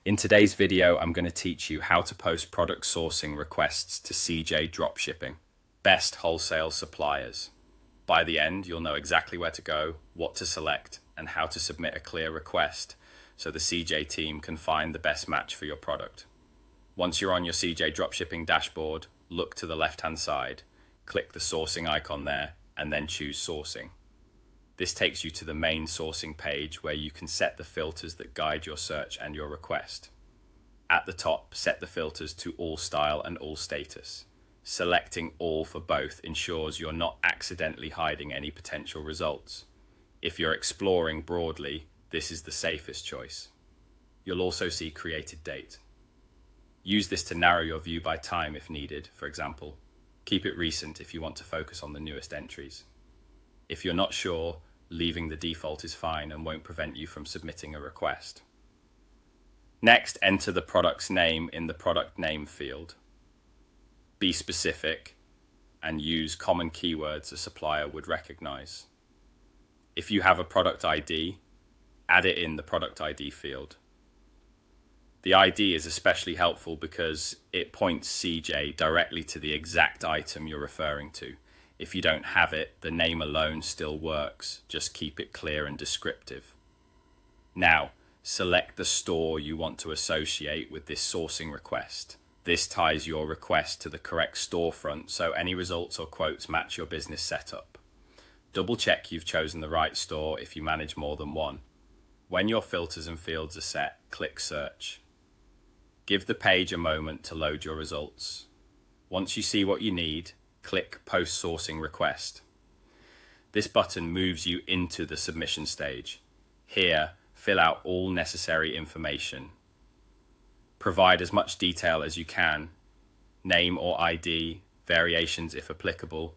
In today's video, I'm going to teach you how to post product sourcing requests to CJ Dropshipping, best wholesale suppliers. By the end, you'll know exactly where to go, what to select, and how to submit a clear request so the CJ team can find the best match for your product. Once you're on your CJ Dropshipping dashboard, look to the left-hand side, click the sourcing icon there, and then choose sourcing. This takes you to the main sourcing page where you can set the filters that guide your search and your request. At the top, set the filters to all style and all status. Selecting all for both ensures you're not accidentally hiding any potential results. If you're exploring broadly, this is the safest choice. You'll also see created date. Use this to narrow your view by time if needed, for example. Keep it recent if you want to focus on the newest entries. If you're not sure, leaving the default is fine and won't prevent you from submitting a request. Next, enter the product's name in the product name field. Be specific and use common keywords a supplier would recognize. If you have a product ID, add it in the product ID field. The ID is especially helpful because it points CJ directly to the exact item you're referring to. If you don't have it, the name alone still works. Just keep it clear and descriptive. Now, select the store you want to associate with this sourcing request. This ties your request to the correct storefront, so any results or quotes match your business setup. Double check you've chosen the right store if you manage more than one. When your filters and fields are set, click Search. Give the page a moment to load your results. Once you see what you need, click Post Sourcing Request. This button moves you into the submission stage. Here, fill out all necessary information. Provide as much detail as you can, name or ID, variations if applicable,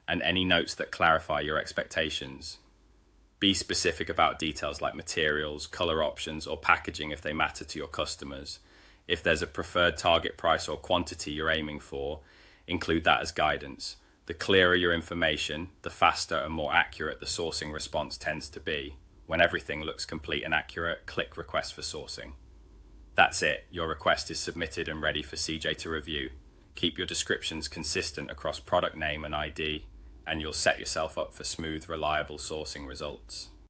and any notes that clarify your expectations. Be specific about details like materials, color options, or packaging if they matter to your customers. If there's a preferred target price or quantity you're aiming for, include that as guidance. The clearer your information, the faster and more accurate the sourcing response tends to be. When everything looks complete and accurate, click Request for Sourcing. That's it. Your request is submitted and ready for CJ to review. Keep your descriptions consistent across product name and ID, and you'll set yourself up for smooth, reliable sourcing results.